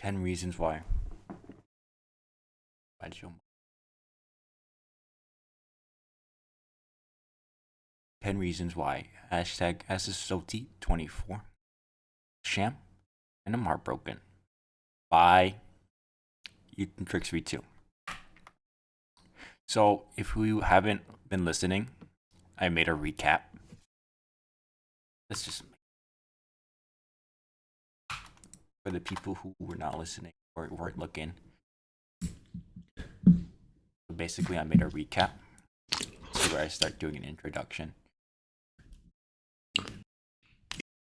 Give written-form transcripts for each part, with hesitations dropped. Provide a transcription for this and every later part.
10 reasons why. Why'd you? 10 reasons why. Hashtag SSOT24. Sham. And I'm heartbroken. By Ethan Tricks V2. So, if you haven't been listening, I made a recap. Let's just. For the people who were not listening or weren't looking. So basically, I made a recap. This is where I start doing an introduction.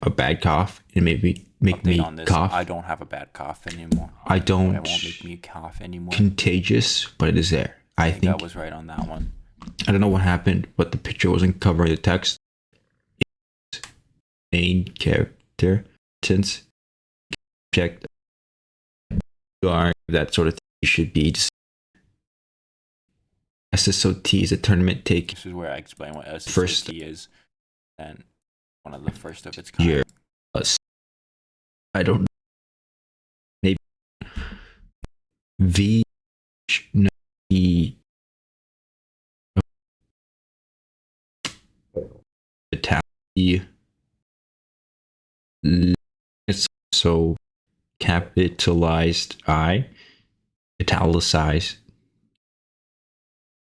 A bad cough and make Update me on this. cough. I don't have a bad cough anymore. I don't. It won't make me cough anymore. Contagious, but it is there. I think I was right on that one. I don't know what happened, but the picture wasn't covering the text. Main character, since checked, you are that sort of thing. You should be. SSOT is a tournament taken. This is where I explain what SSOT First is, and one of the first of its kind. year. I don't. Maybe V. No, E. Italy. So capitalized I, italicized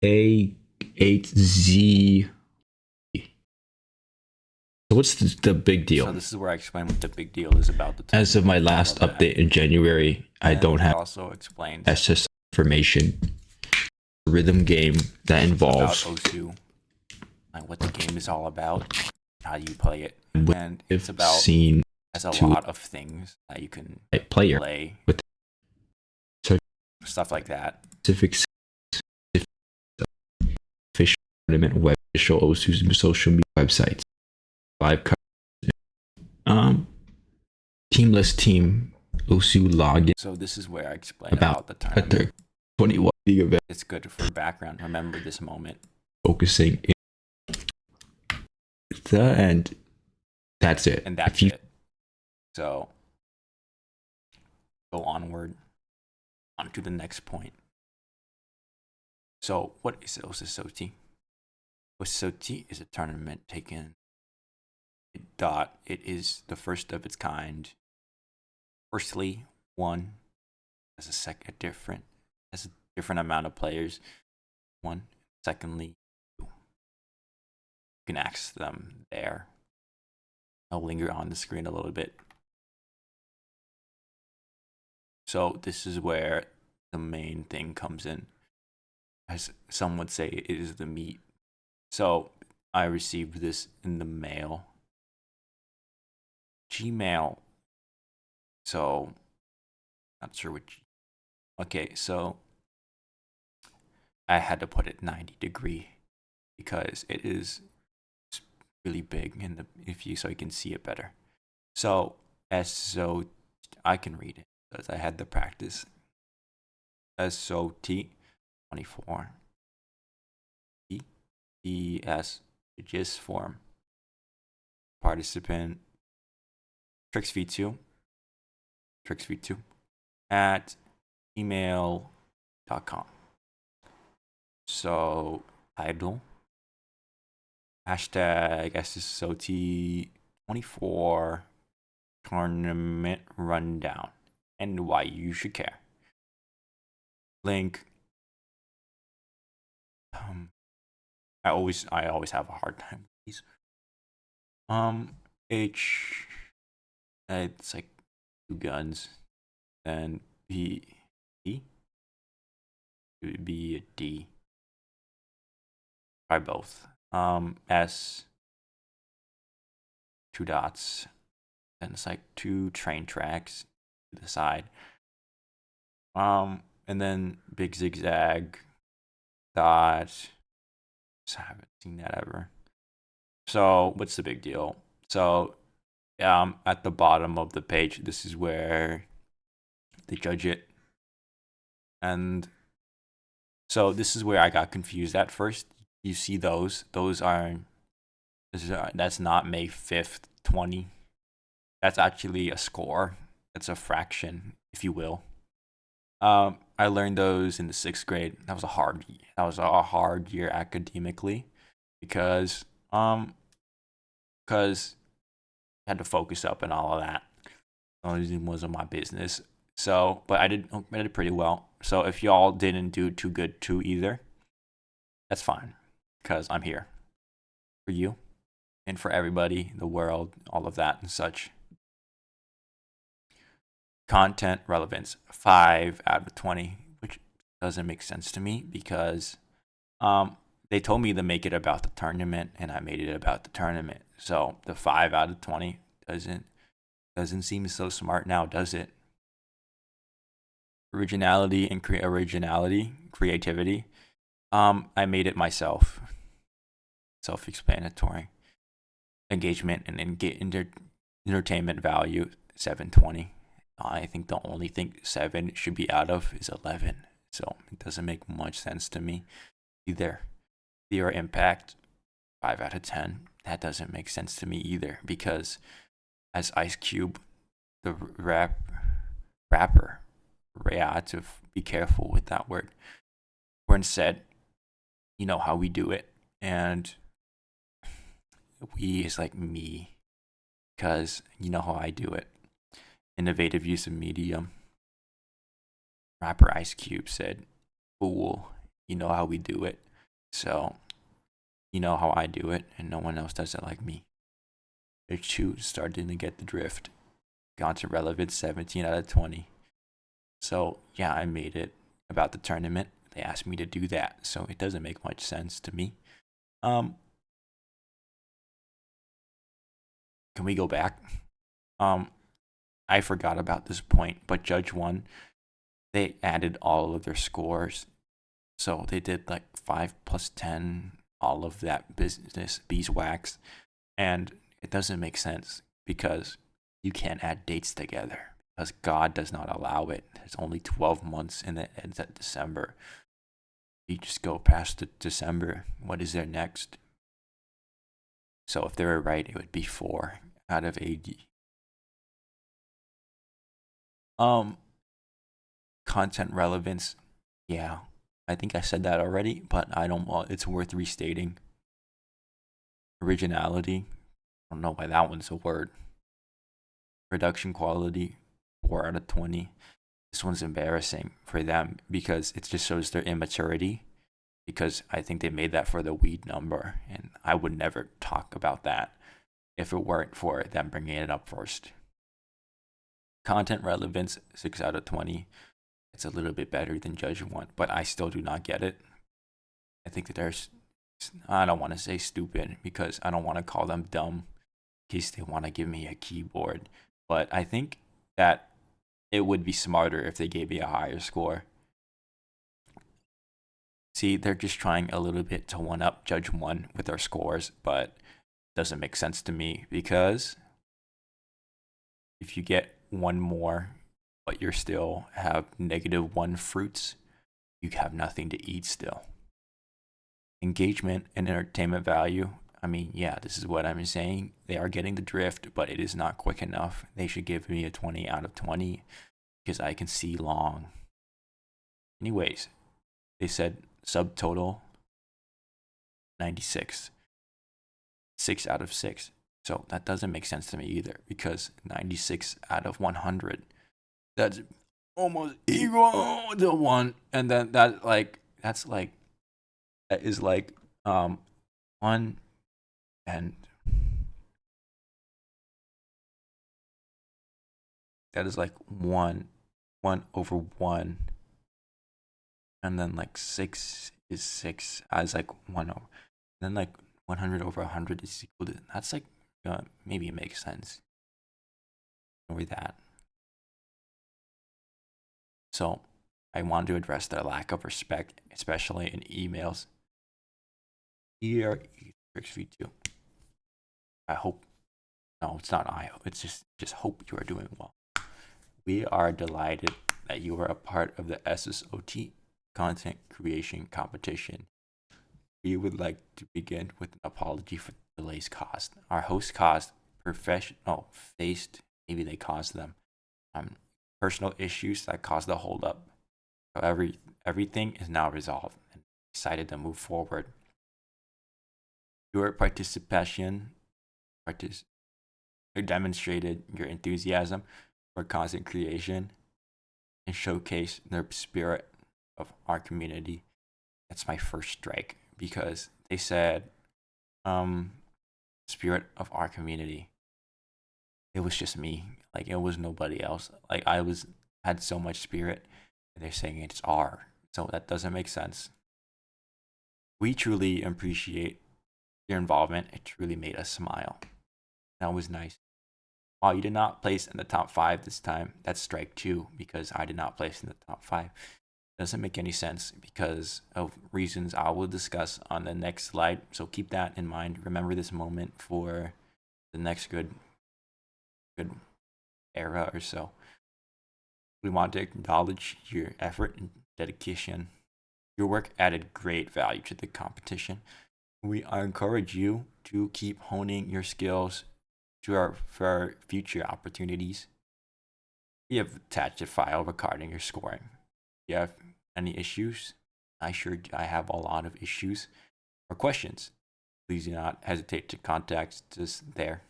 A8Z. So what's the big deal? So this is where I explain what the big deal is about the. As of my last update in January, I don't have also explains SS information. Rhythm game that involves about Osu, like what the game is all about, how you play it, and it's about scene has a lot of things that you can play with stuff like that. Specific official tournament web official Osu's social media websites, live teamless team Osu login. So this is where I explain about the tournament. 21 big event. It's good for background. Remember this moment. Focusing in the end. That's it. And that's it. So go onward onto the next point. So what is OSSOT? OSSOT is a tournament taken. It is the first of its kind. Firstly, one has a different amount of players. One. Secondly, two. You can access them there. I'll linger on the screen a little bit. So this is where the main thing comes in. As some would say, it is the meat. So I received this in the mail. Gmail. So not sure which. Okay, so I had to put it 90 degree because it is really big in the so you can see it better. So I can read it because I had the practice. SOT 24 ES gist form participant Tricks V2 at email.com. So title hashtag SSOT24 tournament rundown and why you should care. Link. I always have a hard time with these. It's like two guns, and B it would be a D. Try both. S, two dots, and it's like two train tracks to the side. And then big zigzag dot. I haven't seen that ever. So what's the big deal? So at the bottom of the page, this is where they judge it. And so this is where I got confused at first. You see those that's not May 5th 20. That's actually a score. That's a fraction. if you will. I learned those in the 6th grade. That was a hard year academically because because I had to focus up and all of that. It wasn't my business. So, but I did pretty well. So if y'all didn't do too good too either, that's fine because I'm here for you and for everybody, the world, all of that and such. Content relevance, 5 out of 20, which doesn't make sense to me because they told me to make it about the tournament and I made it about the tournament. So the 5 out of 20 doesn't seem so smart now, does it? Originality and creativity. I made it myself. Self-explanatory. Engagement and entertainment value, 720. I think the only thing 7 should be out of is 11. So it doesn't make much sense to me either. Their impact, 5 out of 10. That doesn't make sense to me either because as Ice Cube, the rapper, I had to be careful with that word. When said, you know how we do it, and we is like me, because you know how I do it. Innovative use of medium. Rapper Ice Cube said, "Fool, you know how we do it." So, you know how I do it, and no one else does it like me. They're two starting to get the drift. Content relevance, 17 out of 20. So, yeah, I made it about the tournament. They asked me to do that, so it doesn't make much sense to me. Can we go back? I forgot about this point, but Judge 1, they added all of their scores. So they did like 5 plus 10, all of that business, beeswax. And it doesn't make sense because you can't add dates together because God does not allow it. There's only 12 months and it ends at December. You just go past December. What is there next? So if they were right, it would be 4 out of 80. Content relevance. Yeah, I think I said that already, but I don't. Well, it's worth restating. Originality. I don't know why that one's a word. Production quality. 4 out of 20. This one's embarrassing for them because it just shows their immaturity. Because I think they made that for the weed number, and I would never talk about that if it weren't for them bringing it up first. Content relevance, 6 out of 20. It's a little bit better than Judge 1, but I still do not get it. I think that I don't want to say stupid because I don't want to call them dumb in case they want to give me a keyboard. But I think that it would be smarter if they gave me a higher score. See, they're just trying a little bit to one up Judge 1 with their scores, but it doesn't make sense to me because if you get one more, but you still have -1 fruits, you have nothing to eat still. Engagement and entertainment value. I mean, yeah, this is what I'm saying. They are getting the drift, but it is not quick enough. They should give me a 20 out of 20 because I can see long. Anyways, they said subtotal 96. 6 out of 6. So that doesn't make sense to me either because 96 out of 100, that's almost equal to 1. And then that is like 1 and that is like 1 over 1, and then like 6 is 6 as like 1 over, then like 100 over 100 is equal to, that's like maybe it makes sense or that. So I want to address the lack of respect, especially in emails. Here, v2. I hope. No, it's not I hope. It's just hope you are doing well. We are delighted that you are a part of the SSOT content creation competition. We would like to begin with an apology for delays caused. Our host caused maybe they caused them. personal issues that caused the holdup. So everything is now resolved and decided to move forward. Your participation demonstrated your enthusiasm for content creation and showcase the spirit of our community. That's my first strike because they said, spirit of our community. It was just me. Like it was nobody else. Like I had so much spirit, and they're saying it's our. So that doesn't make sense. We truly appreciate your involvement. It truly made us smile. That was nice. While you did not place in the top 5 this time, that's strike 2 because I did not place in the top 5. Doesn't make any sense because of reasons I will discuss on the next slide. So keep that in mind. Remember this moment for the next good era or so. We want to acknowledge your effort and dedication. Your work added great value to the competition. We encourage you to keep honing your skills for our future opportunities. We have attached a file recording your scoring. If you have any issues, I have a lot of issues or questions. Please do not hesitate to contact us there.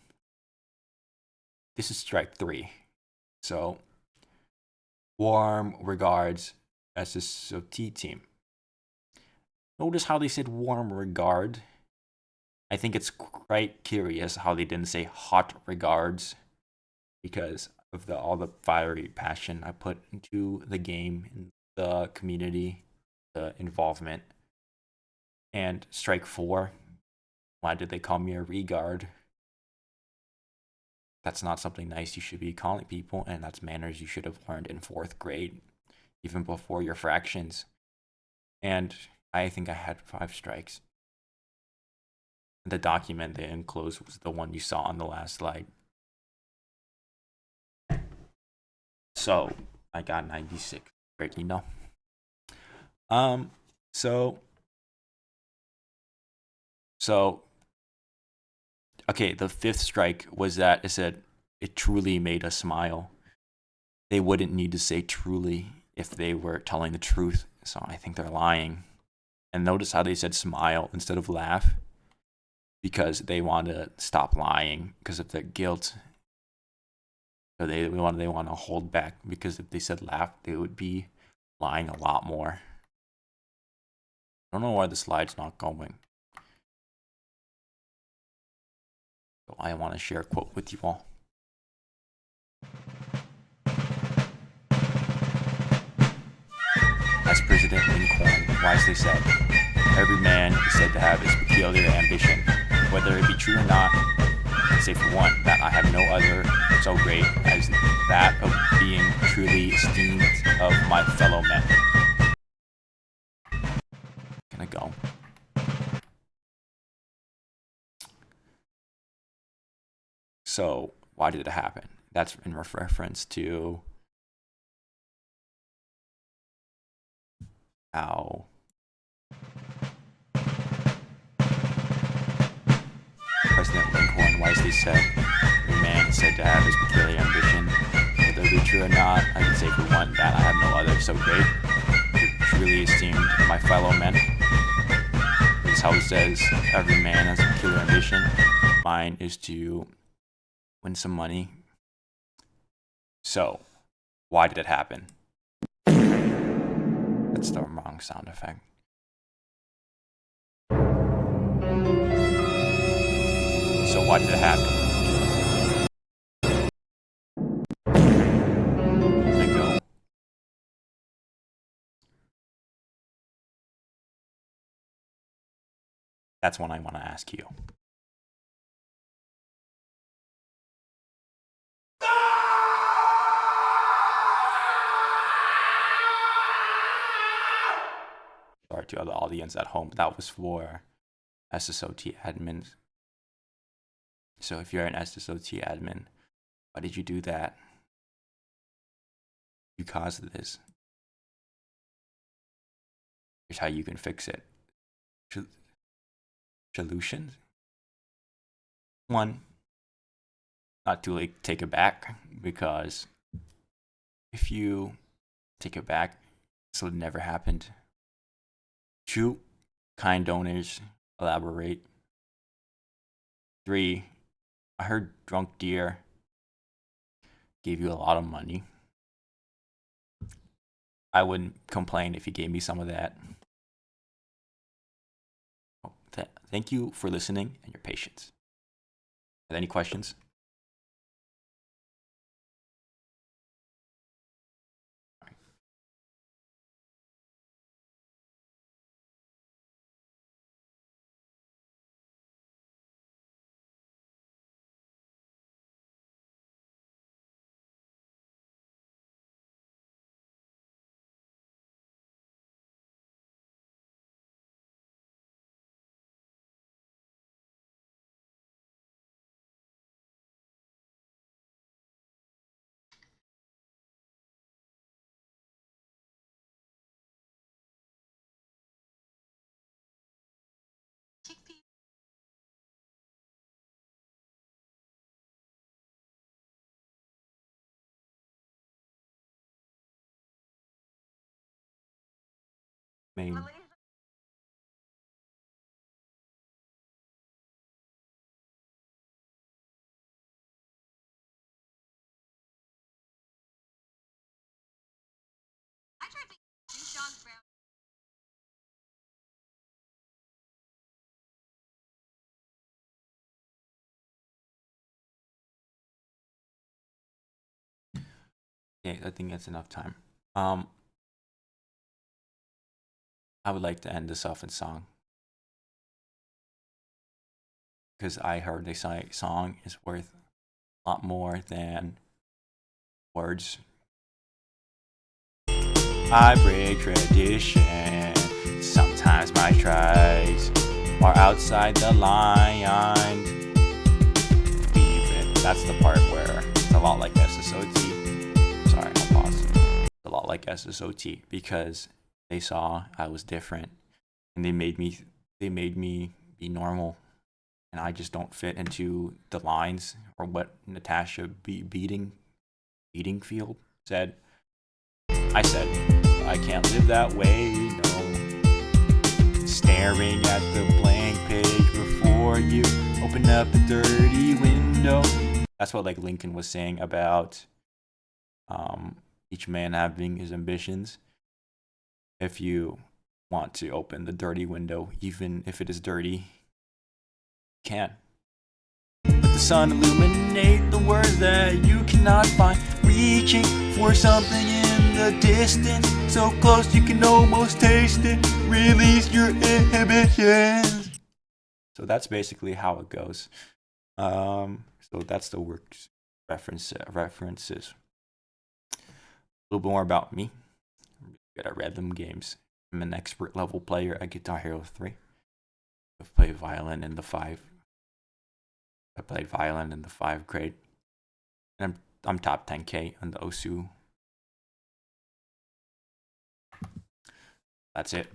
This is strike 3. So, warm regards, SSOT team. Notice how they said warm regard. I think it's quite curious how they didn't say hot regards because of all the fiery passion I put into the game, in the community, the involvement. And strike 4, why did they call me a regard? That's not something nice you should be calling people, and that's manners you should have learned in 4th grade, even before your fractions. And I think I had 5 strikes. The document they enclosed was the one you saw on the last slide. So I got 96. Great, So okay, the 5th strike was that it said it truly made us smile. They wouldn't need to say truly if they were telling the truth. So I think they're lying. And notice how they said smile instead of laugh, because they want to stop lying because of their guilt. So they want to hold back, because if they said laugh, they would be lying a lot more. I don't know why the slide's not going. So I want to share a quote with you all. As President Lincoln wisely said, every man is said to have his peculiar ambition. Whether it be true or not, I can say for one that I have no other so great as that of being truly esteemed of my fellow men. Gonna go. So, why did it happen? That's in reference to how President Lincoln wisely said, every man is said to have his peculiar ambition. Whether it be true or not, I can say for one that I have no other so great, truly esteemed my fellow men. This is how it says, every man has a peculiar ambition. Mine is to win some money. So, why did it happen? That's the wrong sound effect. So why did it happen? Let me go. That's one I want to ask you. Sorry to the audience at home. That was for SSOT admins. So if you're an SSOT admin, why did you do that? You caused this. Here's how you can fix it. Solutions? 1, not to take it back, because if you take it back, this would never happened. 2, kind donors, elaborate. 3, I heard Drunk Deer gave you a lot of money. I wouldn't complain if you gave me some of that. Thank you for listening and your patience. Any questions? Main. Yeah, I think that's enough time. I would like to end this off in song, because I heard they say song is worth a lot more than words. I break tradition. Sometimes my tries are outside the line. Even that's the part where it's a lot like SSOT. Sorry, I'll pause. It's a lot like SSOT because they saw I was different and they made me be normal, and I just don't fit into the lines or what Natasha Bedingfield said. I said, I can't live that way, no. Staring at the blank page before you open up the dirty window. That's what like Lincoln was saying about each man having his ambitions. If you want to open the dirty window, even if it is dirty, you can. Let the sun illuminate the words that you cannot find, reaching for something in the distance, so close you can almost taste it. Release your inhibitions. So that's basically how it goes. So that's the works references. A little bit more about me. I'm good at rhythm games. I'm an expert level player at Guitar Hero 3. I've played violin in the 5. I played violin in the 5th grade. And I'm top 10K on the OSU. That's it.